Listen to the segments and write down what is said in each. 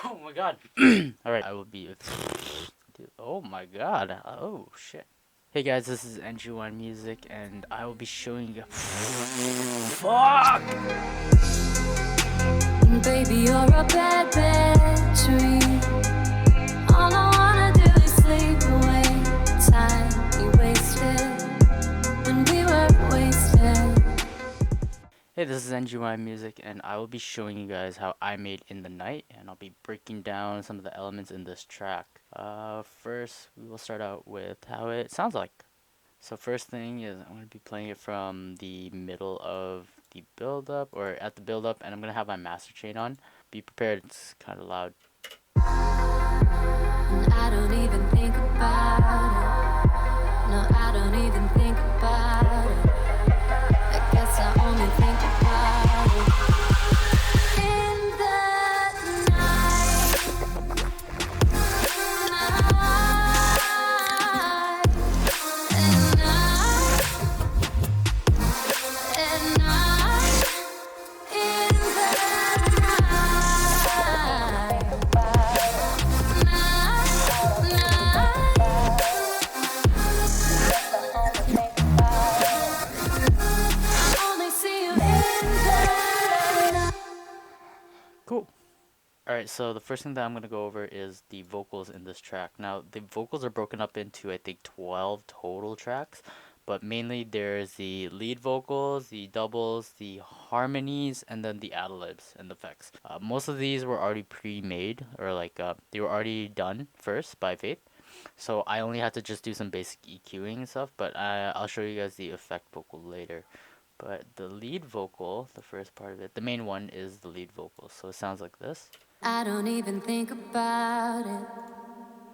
Oh my god. Alright, I will be. Dude, oh my god. Oh shit. Hey guys, this is NGYN and I will be showing you. Fuck! Baby, you're a bad battery. All I wanna do is sleep away. Time we wasted when we were wasted. Hey, this is NGYN and I will be showing you guys how I made In the Night, and I'll be breaking down some of the elements in this track. First, we will start out with how it sounds like. So first thing is I'm going to be playing it from the middle of the build up, or at the build up, and I'm going to have my master chain on. Be prepared, it's kind of loud. And I don't even think about it. No, I don't even think about it. I guess I only think about it. In the night, at night, in the Cool. Alright, so the first thing that I'm going to go over is the vocals in this track. Now, the vocals are broken up into, I think, 12 total tracks, but mainly there's the lead vocals, the doubles, the harmonies, and then the ad-libs and effects. Most of these were already pre-made, or like, they were already done first by Faith. So I only had to just do some basic EQing and stuff, but I'll show you guys the effect vocal later. But the lead vocal, the first part of it, the main one is the lead vocal. So it sounds like this. I don't even think about it.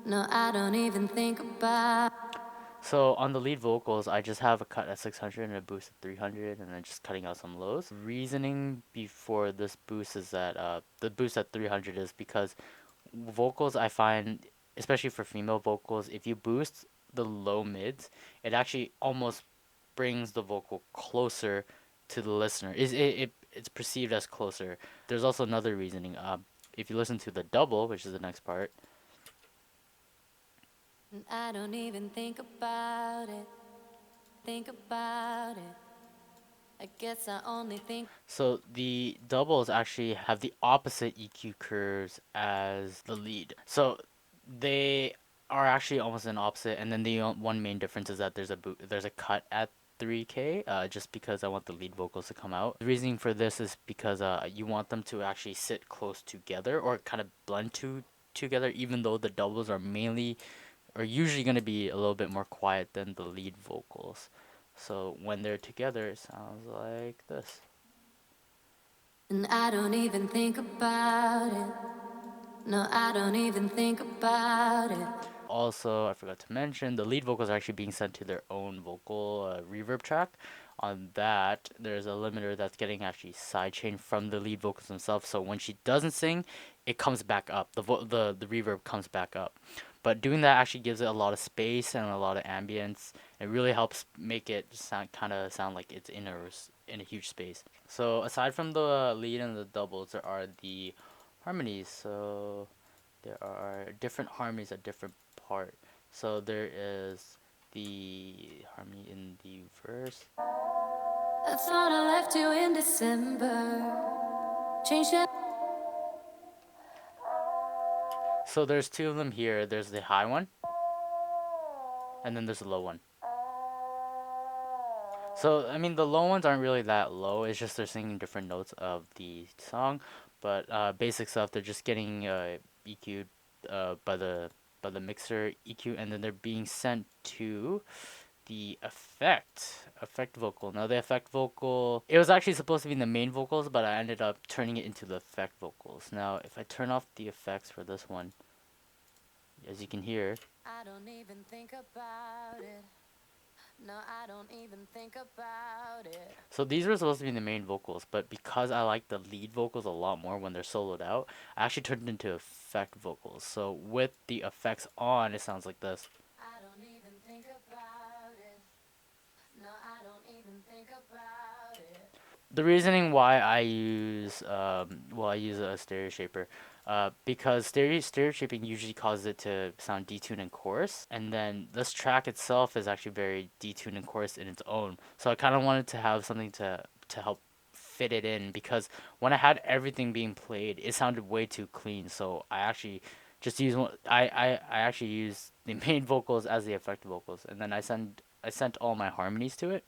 No, I don't even think about it. So on the lead vocals, I just have a cut at 600 and a boost at 300, and then just cutting out some lows. Reasoning before this boost is that the boost at 300 is because vocals, I find, especially for female vocals, if you boost the low mids, it actually almost brings the vocal closer to the listener. It's perceived as closer. There's also another reasoning. If you listen to the double, which is the next part, I don't even think about it. Think about it. I guess I only think. so the doubles actually have the opposite EQ curves as the lead. So they are actually almost an opposite. And then the one main difference is that there's a cut at 3K, just because I want the lead vocals to come out. The reasoning for this is because you want them to actually sit close together or kind of blend together, even though the doubles are mainly or usually going to be a little bit more quiet than the lead vocals. So when they're together, it sounds like this. And I don't even think about it. No, I don't even think about it. Also, I forgot to mention, the lead vocals are actually being sent to their own vocal reverb track. On that, there's a limiter that's getting actually sidechained from the lead vocals themselves. So when she doesn't sing, it comes back up. The reverb comes back up. But doing that actually gives it a lot of space and a lot of ambience. It really helps make it sound like it's in a huge space. So aside from the lead and the doubles, there are the harmonies. So there are different harmonies at different part. So there is the harmony in the verse. I thought I left you in December. Changed it. So there's two of them here. There's the high one, and then there's the low one. So I mean, the low ones aren't really that low. It's just they're singing different notes of the song, but basic stuff. They're just getting EQ'd by the mixer EQ, and then they're being sent to the effect vocal. Now the effect vocal, it was actually supposed to be in the main vocals, but I ended up turning it into the effect vocals. Now if I turn off the effects for this one, as you can hear, I don't even think about it. No, I don't even think about it. so these were supposed to be the main vocals, but because I like the lead vocals a lot more when they're soloed out, I actually turned it into effect vocals. So with the effects on, it sounds like this. I don't even think about it. No, I don't even think about it. The reasoning why I use a stereo shaper, because stereo shaping usually causes it to sound detuned and coarse, and then this track itself is actually very detuned and coarse in its own. So I kind of wanted to have something to help fit it in, because when I had everything being played, it sounded way too clean. So I actually just use one. I actually use the main vocals as the effect vocals, and then I sent all my harmonies to it.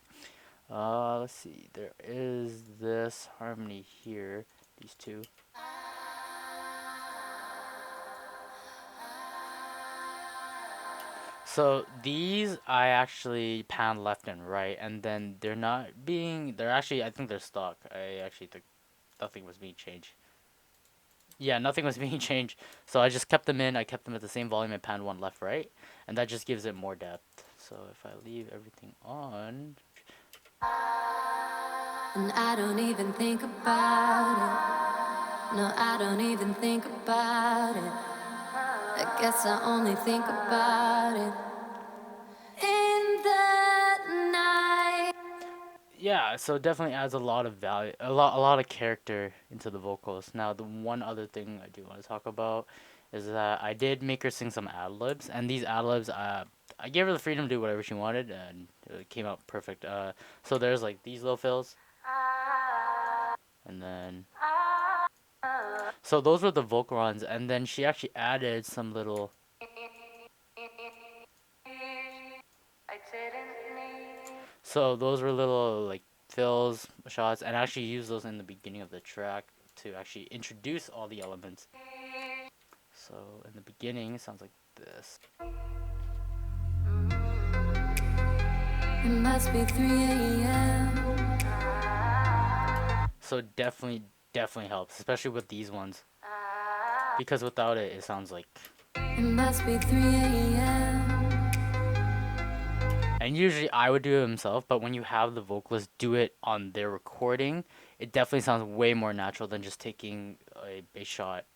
Let's see. There is this harmony here. These two. So these I actually pan left and right, and then they're not being. They're actually. I think they're stock. I actually think nothing was being changed. Yeah, nothing was being changed. So I just kept them in. I kept them at the same volume and pan one left right, and that just gives it more depth. So if I leave everything on, And I don't even think about it. No, I don't even think about it. I guess I only think about it in the night. yeah, so it definitely adds a lot of value, a lot of character into the vocals. Now, the one other thing I do want to talk about is that I did make her sing some ad libs, and these ad libs, I gave her the freedom to do whatever she wanted, and it came out perfect. So there's like these little fills, and then so those were the vocal runs, and then she actually added some little. So those were little like fills, shots, and I actually used those in the beginning of the track to actually introduce all the elements. So in the beginning, it sounds like this. It must be 3 a.m. So definitely helps, especially with these ones, because without it, it sounds like. It must be 3 a.m. And usually I would do it himself, but when you have the vocalist do it on their recording, it definitely sounds way more natural than just taking a shot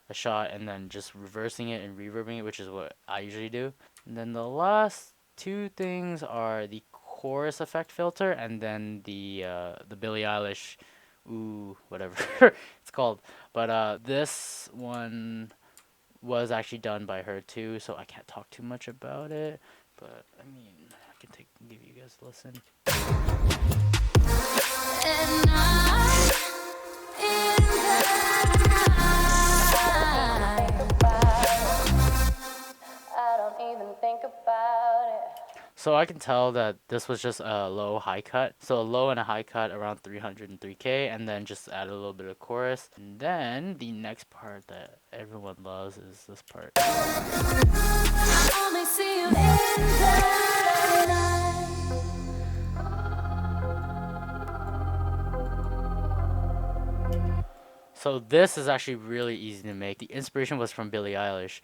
and then just reversing it and reverbing it, which is what I usually do. And then the last two things are the chorus effect filter and then the Billie Eilish, ooh, whatever it's called. But this one was actually done by her too, so I can't talk too much about it. But I mean, I can give you guys a listen. And I, in the night, I don't even think about it. So I can tell that this was just a low high cut. So a low and a high cut around 303K, and then just add a little bit of chorus. And then the next part that everyone loves is this part. I only see you in the night. So this is actually really easy to make. The inspiration was from Billie Eilish.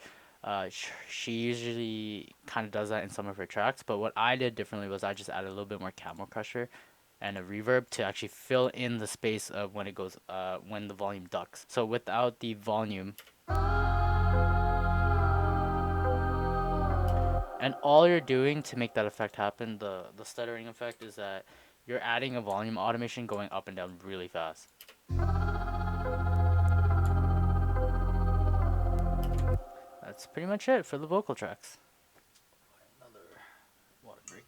She usually kind of does that in some of her tracks, but what I did differently was I just added a little bit more camel crusher and a reverb to actually fill in the space of when it goes, when the volume ducks. So without the volume, and all you're doing to make that effect happen, the stuttering effect, is that you're adding a volume automation going up and down really fast. That's pretty much it for the vocal tracks. Another water break.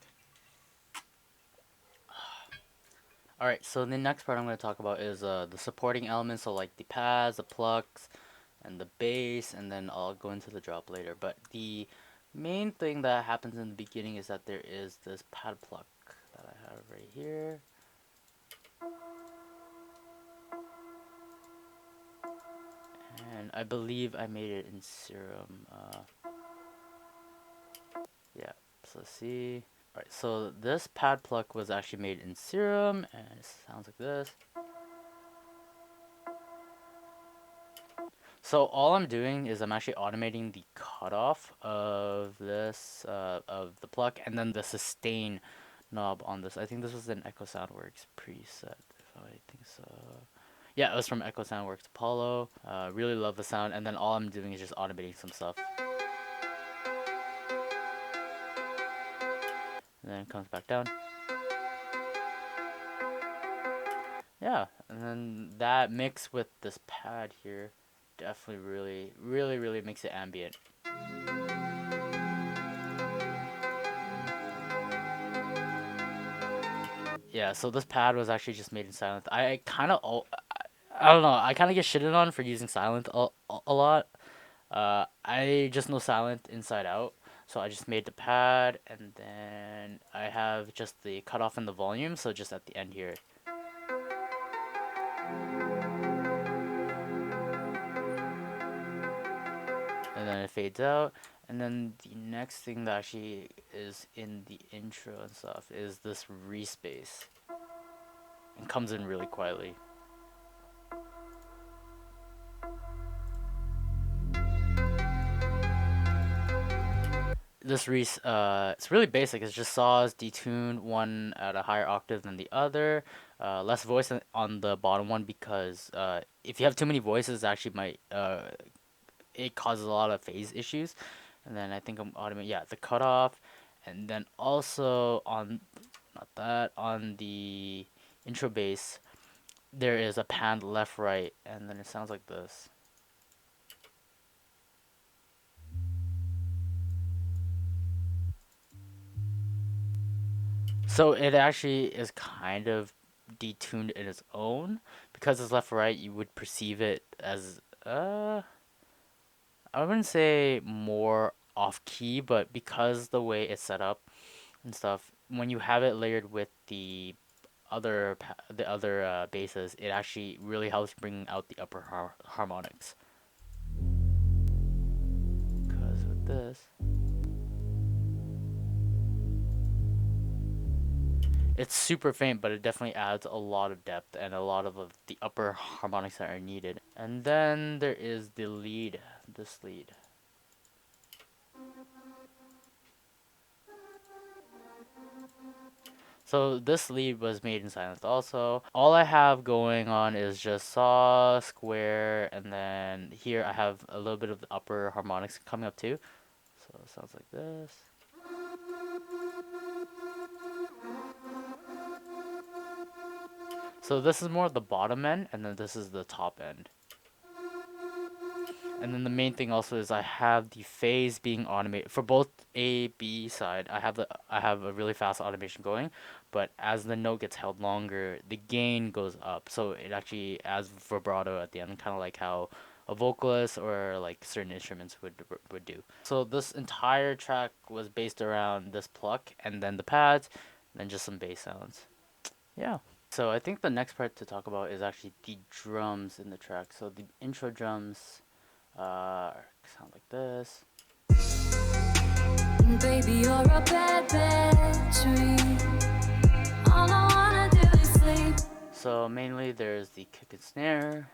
Alright, so the next part I'm going to talk about is the supporting elements, so like the pads, the plucks, and the bass, and then I'll go into the drop later. But the main thing that happens in the beginning is that there is this pad pluck that I have right here. And I believe I made it in Serum. Yeah, so let's see. Alright, so this pad pluck was actually made in Serum, and it sounds like this. So all I'm doing is I'm actually automating the cutoff of this, of the pluck, and then the sustain knob on this. I think this was an Echo Soundworks preset, if I think so. Yeah, it was from Echo Soundworks Apollo. Really love the sound, and then all I'm doing is just automating some stuff. And then it comes back down. yeah, and then that mixed with this pad here definitely really makes it ambient. Yeah, so this pad was actually just made in Silent. I kind of I don't know. I kind of get shitted on for using Silent a lot. I just know Silent inside out. So I just made the pad, and then I have just the cutoff and the volume. So just at the end here, and then it fades out. And then the next thing that actually is in the intro and stuff is this respace, and comes in really quietly. This it's really basic. It's just saws detuned, one at a higher octave than the other. Less voice on the bottom one because if you have too many voices, it actually might it causes a lot of phase issues. And then I think I'm automating, yeah, the cutoff, and then also on, not that, on the intro bass there is a pan left right, and then it sounds like this. So it actually is kind of detuned in its own because it's left right. You would perceive it as I wouldn't say more off key, but because the way it's set up and stuff, when you have it layered with the other basses, it actually really helps bring out the upper harmonics. Because with this, it's super faint, but it definitely adds a lot of depth and a lot of the upper harmonics that are needed. And then there is the lead, this lead. So this lead was made in Silence also. All I have going on is just saw, square, and then here I have a little bit of the upper harmonics coming up too. So it sounds like this. So this is more of the bottom end, and then this is the top end. And then the main thing also is I have the phase being automated for both A, B side. I have a really fast automation going, but as the note gets held longer, the gain goes up. So it actually adds vibrato at the end, kind of like how a vocalist or like certain instruments would do. So this entire track was based around this pluck and then the pads, and then just some bass sounds. Yeah. So I think the next part to talk about is actually the drums in the track. So the intro drums sound like this. Baby, you're a bad battery. All I wanna do is sleep. So mainly there's the kick and snare.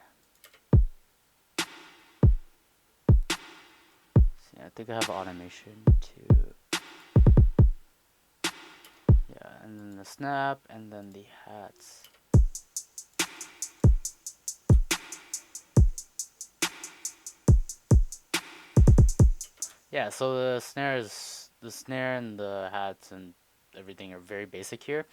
See, I think I have automation too. Yeah, and then the snap, and then the hats. Yeah, so the snare and the hats and everything are very basic here.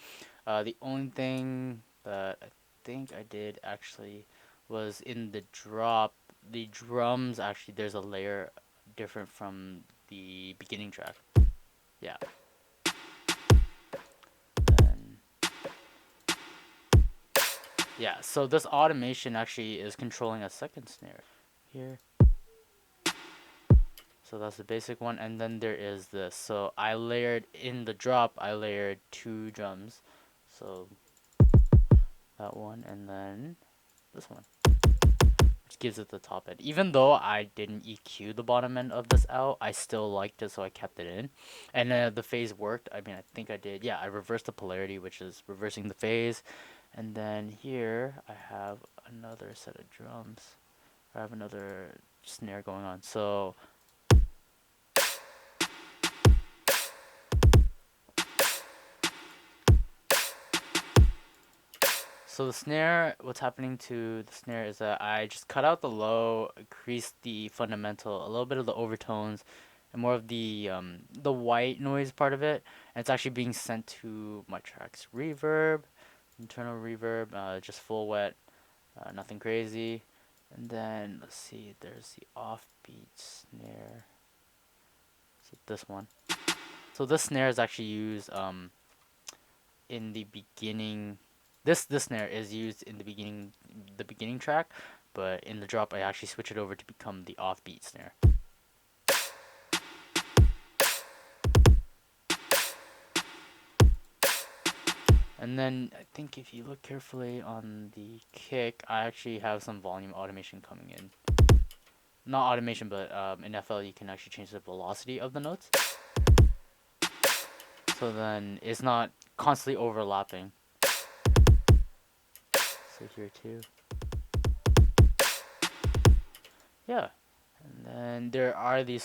The only thing that I think I did actually was in the drop. The drums actually there's a layer different from the beginning track. Yeah. Then yeah, so this automation actually is controlling a second snare here. So that's the basic one, and then there is this. So I layered in the drop. I layered two drums. So that one, and then this one, which gives it the top end. Even though I didn't EQ the bottom end of this out, I still liked it, so I kept it in. And the phase worked. I mean, I think I did. Yeah, I reversed the polarity, which is reversing the phase. And then here I have another set of drums. I have another snare going on. So the snare, what's happening to the snare is that I just cut out the low, increased the fundamental, a little bit of the overtones, and more of the white noise part of it. And it's actually being sent to my track's reverb. internal reverb, just full wet, nothing crazy. And then let's see, there's the offbeat snare. See this one. So this snare is actually used in the beginning. This snare is used in the beginning track, but in the drop I actually switch it over to become the offbeat snare. And then I think if you look carefully on the kick, I actually have some volume automation coming in. Not automation, but in FL you can actually change the velocity of the notes. So then it's not constantly overlapping. So here too. Yeah. And then there are the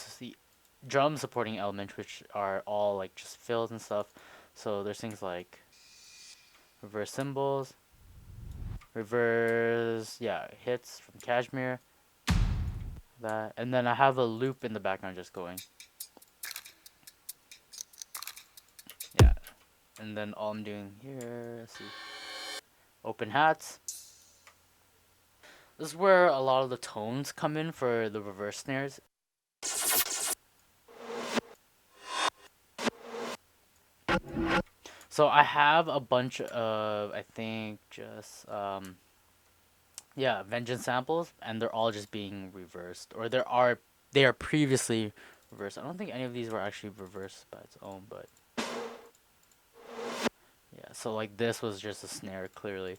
drum supporting elements, which are all like just fills and stuff. So there's things like reverse cymbals, reverse, yeah, hits from Cashmere, that, and then I have a loop in the background just going. Yeah, and then all I'm doing here, let's see, open hats. This is where a lot of the tones come in for the reverse snares. So I have a bunch of, I think, just yeah, Vengeance samples, and they're all just being reversed, or they are previously reversed. I don't think any of these were actually reversed by its own, but yeah. So like this was just a snare clearly,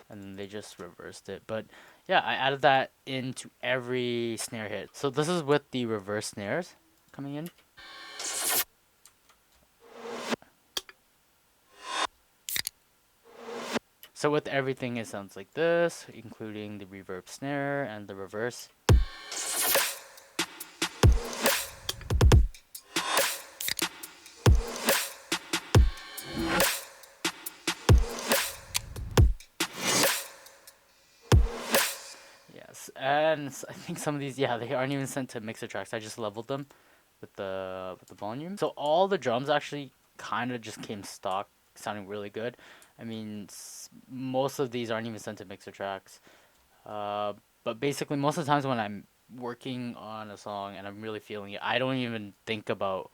and then they just reversed it. But yeah, I added that into every snare hit. So this is with the reverse snares coming in. So with everything, it sounds like this, including the reverb snare and the reverse. Yes, and I think some of these, yeah, they aren't even sent to mixer tracks. I just leveled them with the volume. So all the drums actually kind of just came stock, sounding really good. I mean, most of these aren't even sent to mixer tracks. But basically, most of the times when I'm working on a song and I'm really feeling it, I don't even think about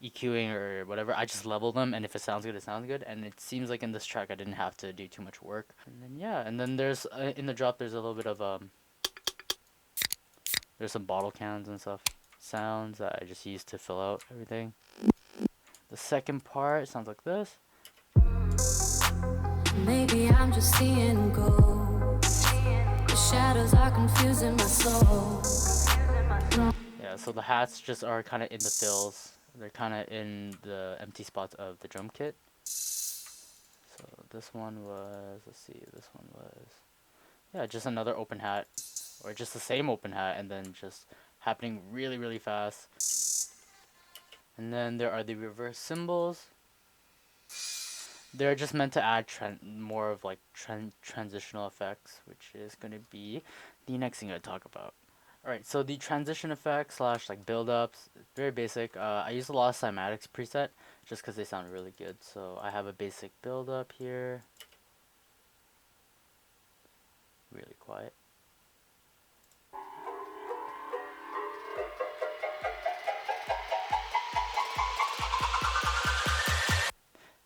EQing or whatever. I just level them, and if it sounds good, it sounds good. And it seems like in this track, I didn't have to do too much work. And then yeah, and then there's in the drop, there's a little bit of there's some bottle cans and stuff, sounds that I just used to fill out everything. The second part sounds like this. Maybe I'm just seeing gold. The shadows are confusing my soul. Yeah, so the hats just are kind of in the fills. They're kind of in the empty spots of the drum kit. So this one was, let's see, this one was, yeah, just another open hat, or just the same open hat, and then just happening really, really fast. And then there are the reverse cymbals. They're just meant to add more of like transitional effects, which is going to be the next thing I talk about. Alright, so the transition effects slash like build-ups, very basic. I use a lot of cymatics preset just because they sound really good. So I have a basic build-up here. Really quiet.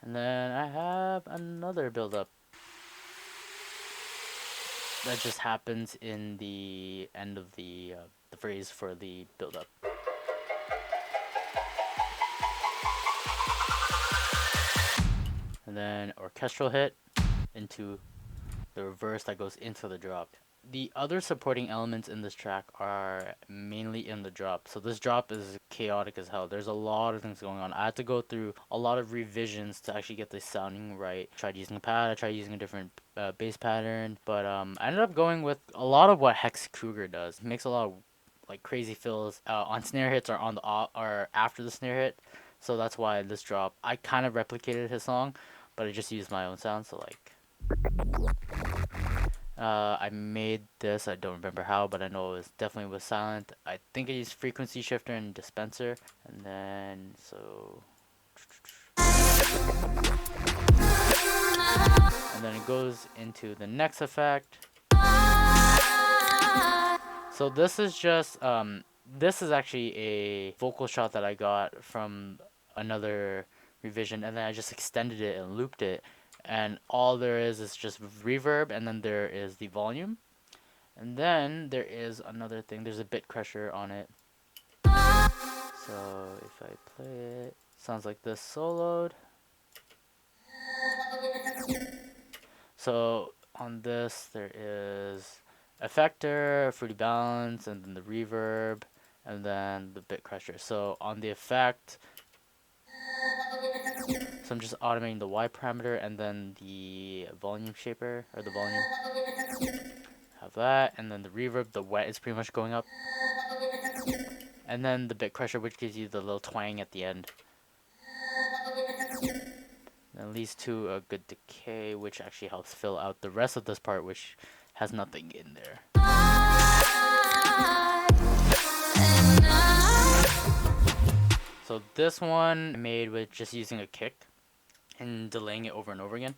And then I have another build-up that just happens in the end of the phrase for the build-up. And then orchestral hit into the reverse that goes into the drop. The other supporting elements in this track are mainly in the drop. So this drop is chaotic as hell. There's a lot of things going on. I had to go through a lot of revisions to actually get this sounding right. Tried using a pad, I tried using a different bass pattern, but I ended up going with a lot of what Hex Kruger does. He makes a lot of like crazy fills on snare hits or on the or after the snare hit. So that's why this drop, I kind of replicated his song, but I just used my own sound. So like I made this, I don't remember how, but I know it was definitely with silent. I think I used frequency shifter and dispenser, and then so And then it goes into the next effect. So this is just this is actually a vocal shot that I got from another revision, and then I just extended it and looped it, and all there is just reverb, and then there is the volume, and then there is another thing. There's a bit crusher on it. So if I play it, sounds like this soloed. So on this there is effector, fruity balance, and then the reverb, and then the bit crusher. So on the effect, so I'm just automating the Y parameter and then the volume shaper, or the volume. Have that, and then the reverb, the wet is pretty much going up. And then the bit crusher, which gives you the little twang at the end. And leads to a good decay, which actually helps fill out the rest of this part, which has nothing in there. So this one I made with just using a kick and delaying it over and over again.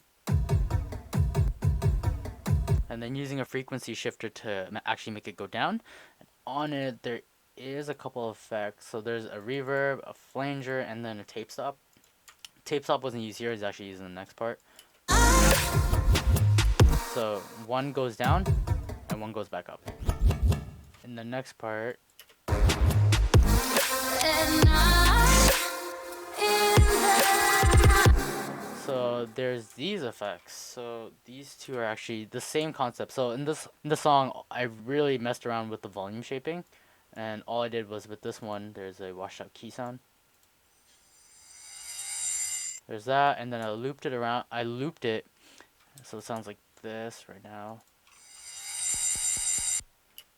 And then using a frequency shifter to actually make it go down. And on it, there is a couple of effects. So there's a reverb, a flanger, and then a tape stop. Tape stop wasn't used here, it's actually used in the next part. So one goes down and one goes back up. In the next part, so there's these effects. So these two are actually the same concept. So in the song, I really messed around with the volume shaping, and all I did was with this one, there's a washed out key sound. There's that, and then I looped it around. I looped it, so it sounds like this right now.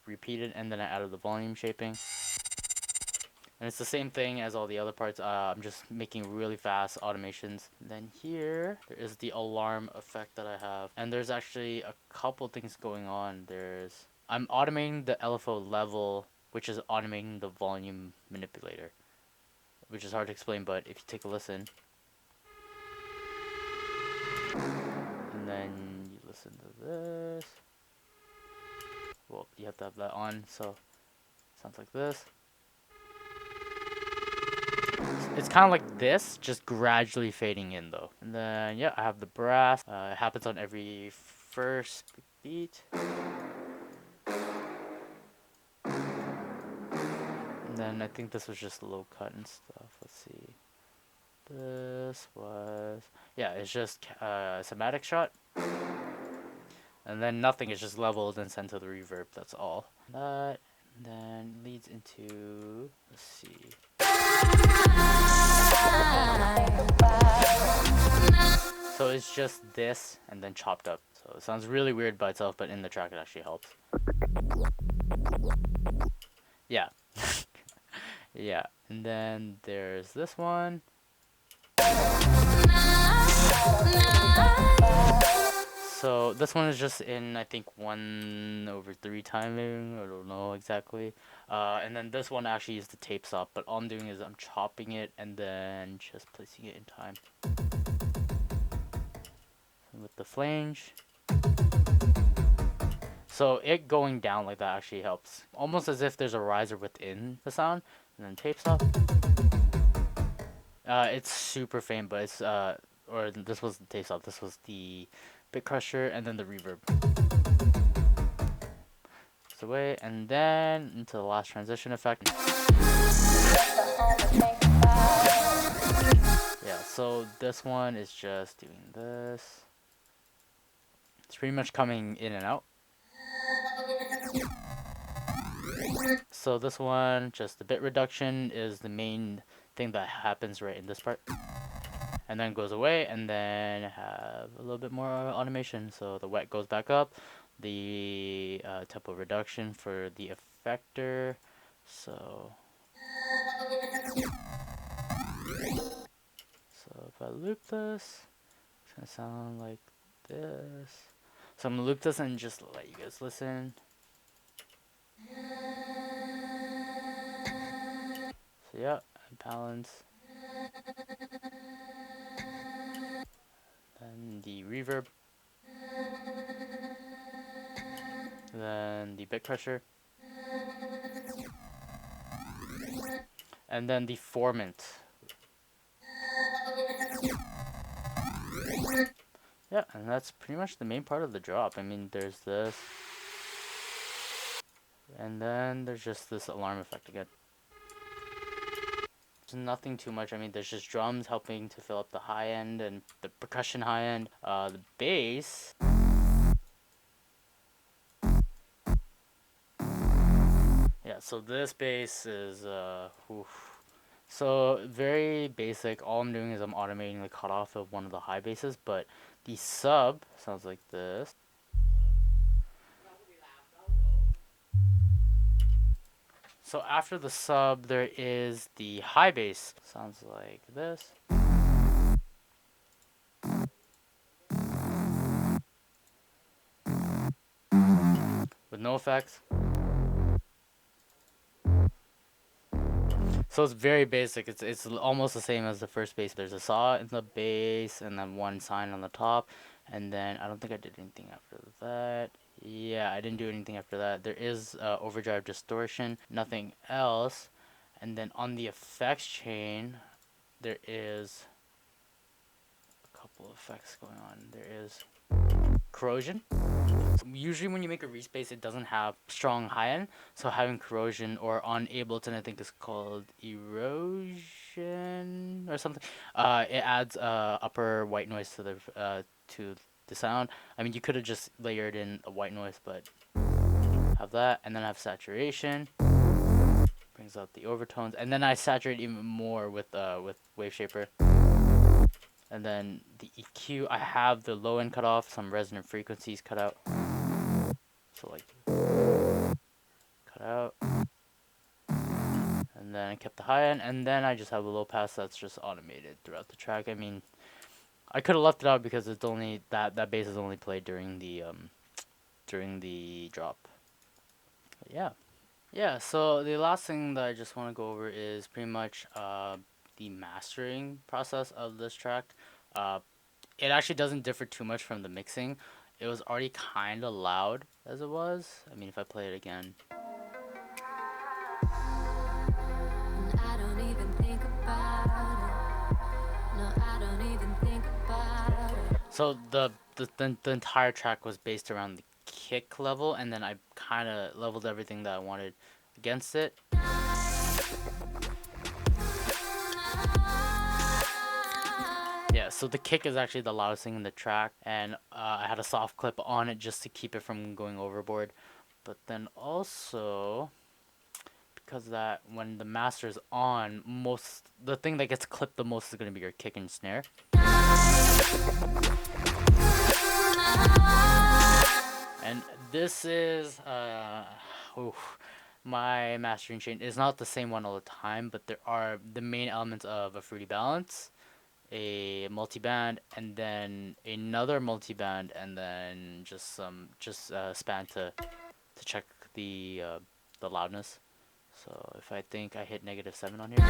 Repeated, and then I added the volume shaping. And it's the same thing as all the other parts. I'm just making really fast automations. And then here, there is the alarm effect that I have. And there's actually a couple things going on. I'm automating the LFO level, which is automating the volume manipulator, which is hard to explain, but if you take a listen, and then you listen to this, well, you have to have that on, so it sounds like this. It's kind of like this, just gradually fading in though. And then, yeah, I have the brass. It happens on every first beat. And then I think this was just low cut and stuff. Let's see. This was, yeah, it's just a somatic shot. And then nothing is just leveled and sent to the reverb. That's all. That then leads into, let's see. So it's just this and then chopped up. So it sounds really weird by itself, but in the track it actually helps. Yeah. Yeah. And then there's this one. So this one is just in, I think, 1/3 timing. I don't know exactly. And then this one actually is the tape stop, but all I'm doing is I'm chopping it and then just placing it in time. With the flange. So it going down like that actually helps. Almost as if there's a riser within the sound. And then tape stop. It's super faint, but it's, or this was the tape stop. This was the bit crusher and then the reverb. It's away, and then into the last transition effect. Yeah, so this one is just doing this. It's pretty much coming in and out. So this one, just the bit reduction is the main thing that happens right in this part. And then goes away, and then have a little bit more automation. So the wet goes back up, the tempo reduction for the effector. So if I loop this, it's gonna sound like this. So I'm gonna loop this and just let you guys listen. So yeah, balance. And the reverb, then the bit crusher, and then the formant. Yeah, and that's pretty much the main part of the drop. I mean, there's this, and then there's just this alarm effect again. There's nothing too much. I mean, there's just drums helping to fill up the high end and the percussion high end. The bass. Yeah, so this bass is oof. So very basic. All I'm doing is I'm automating the cutoff of one of the high basses, but the sub sounds like this. So after the sub, there is the high bass. Sounds like this. With no effects. So it's very basic. It's almost the same as the first bass. There's a saw in the bass, and then one sign on the top, and then I don't think I did anything after that. Yeah, I didn't do anything after that. There is overdrive distortion, nothing else, and then on the effects chain, there is a couple of effects going on. There is corrosion. Usually when you make a respace, it doesn't have strong high end, so having corrosion or on Ableton, I think is called erosion or something. It adds upper white noise to the sound. I mean, you could have just layered in a white noise, but have that, and then I have saturation, brings out the overtones, and then I saturate even more with Wave Shaper. And then the EQ, I have the low end cut off, some resonant frequencies cut out. So like, cut out. And then I kept the high end, and then I just have a low pass that's just automated throughout the track. I mean, I could have left it out because it's only, that bass is only played during the drop. But yeah. Yeah, so the last thing that I just want to go over is pretty much the mastering process of this track. It actually doesn't differ too much from the mixing. It was already kind of loud as it was. I mean, if I play it again. I don't even think about it. No, I don't even think about it. So the entire track was based around the kick level, and then I kind of leveled everything that I wanted against it. Yeah, so the kick is actually the loudest thing in the track, and I had a soft clip on it just to keep it from going overboard. But then also, because that when the master is on, the thing that gets clipped the most is going to be your kick and snare. And this is my mastering chain is not the same one all the time, but there are the main elements of a fruity balance, a multi-band, and then another multi-band, and then just span to check the loudness. So if I think I hit -7 on here.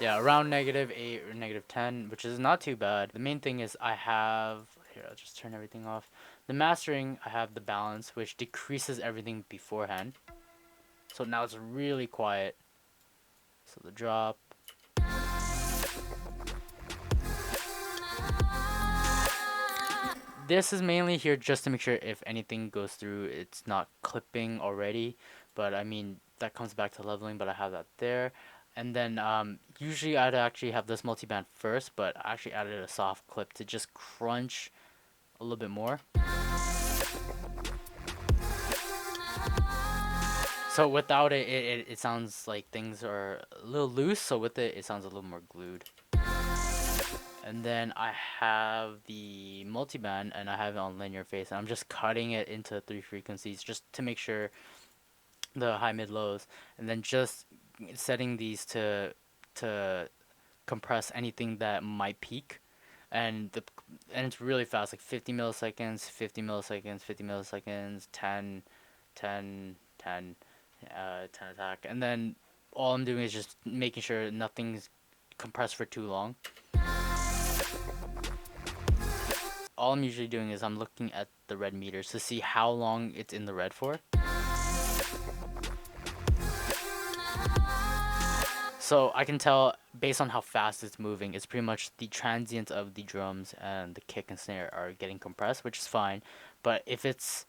Yeah, around -8 or -10, which is not too bad. The main thing is I have, here, I'll just turn everything off. The mastering, I have the balance, which decreases everything beforehand. So now it's really quiet. So the drop. This is mainly here just to make sure if anything goes through, it's not clipping already. But I mean, that comes back to leveling, but I have that there. And then usually I'd actually have this multiband first, but I actually added a soft clip to just crunch a little bit more. So without it, it sounds like things are a little loose. So with it, it sounds a little more glued. And then I have the multiband, and I have it on linear phase, and I'm just cutting it into 3 frequencies just to make sure the high, mid, lows, and then just setting these to compress anything that might peak, and it's really fast, like 50 milliseconds, 50 milliseconds, 50 milliseconds, 10, 10, 10, 10 attack, and then all I'm doing is just making sure nothing's compressed for too long. All I'm usually doing is I'm looking at the red meters to see how long it's in the red for. So I can tell based on how fast it's moving, it's pretty much the transients of the drums and the kick and snare are getting compressed, which is fine. But if it's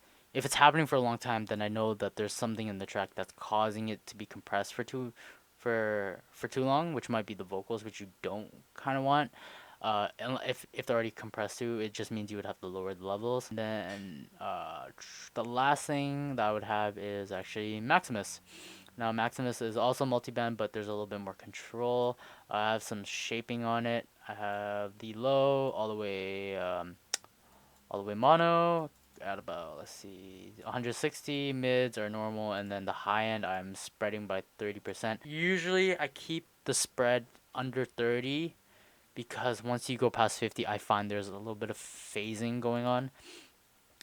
happening for a long time, then I know that there's something in the track that's causing it to be compressed for too long, which might be the vocals, which you don't kind of want. And if they're already compressed too, it just means you would have to lower the levels. Then the last thing that I would have is actually Maximus. Now Maximus is also multi-band, but there's a little bit more control. I have some shaping on it. I have the low all the way mono at about, let's see, 160. Mids are normal, and then the high end I'm spreading by 30%. Usually I keep the spread under 30 because once you go past 50, I find there's a little bit of phasing going on.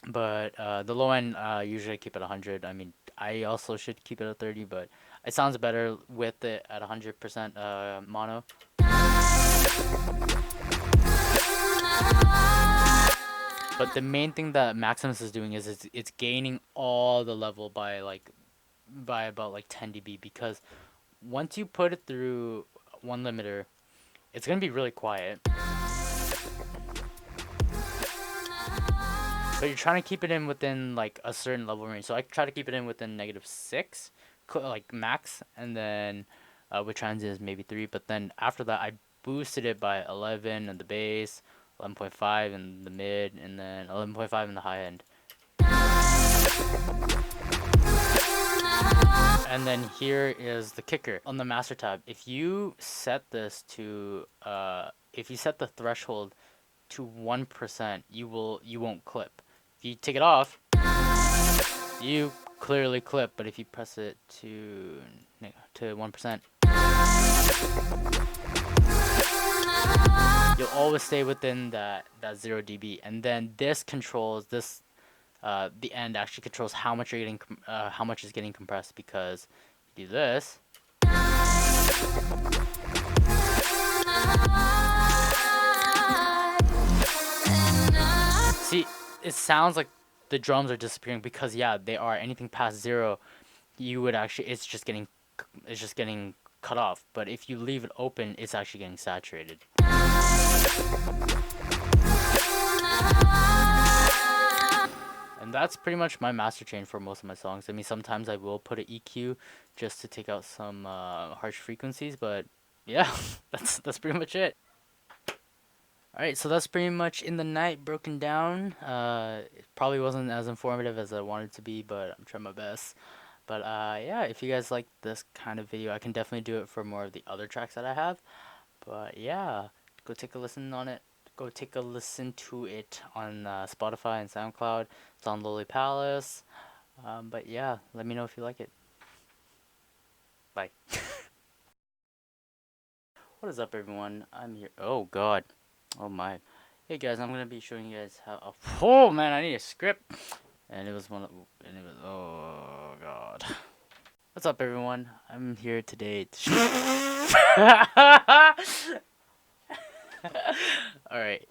But the low end, usually I keep it 100. I mean, I also should keep it at 30, but it sounds better with it at 100% mono. But the main thing that Maximus is doing is it's gaining all the level by about like 10 dB, because once you put it through one limiter, it's gonna be really quiet. But you're trying to keep it in within like a certain level range. So I try to keep it in within -6, like max, and then with transients maybe 3. But then after that, I boosted it by 11 in the bass, 11.5 in the mid, and then 11.5 in the high end. And then here is the kicker on the master tab. If you set this to if you set the threshold to 1%, you won't clip. If you take it off, you clearly clip, but if you press it to 1%, you'll always stay within that 0 dB. And then this controls this the end actually controls how much you're getting how much is getting compressed, because you do this. See, it sounds like the drums are disappearing because yeah, they are. Anything past 0, you would actually it's just getting cut off. But if you leave it open, it's actually getting saturated. And that's pretty much my master chain for most of my songs. I mean, sometimes I will put an EQ just to take out some harsh frequencies, but yeah, that's pretty much it. Alright, so that's pretty much In the Night broken down. It probably wasn't as informative as I wanted to be, but I'm trying my best. But yeah, if you guys like this kind of video, I can definitely do it for more of the other tracks that I have. But yeah, go take a listen on it. Go take a listen to it on Spotify and SoundCloud. It's on Lowly Palace. But yeah, let me know if you like it. Bye. What is up, everyone? I'm here. Oh god. Oh my. Hey guys, I'm gonna be showing you guys how. Oh man, I need a script. And it was oh god. What's up, everyone? I'm here today to. Alright.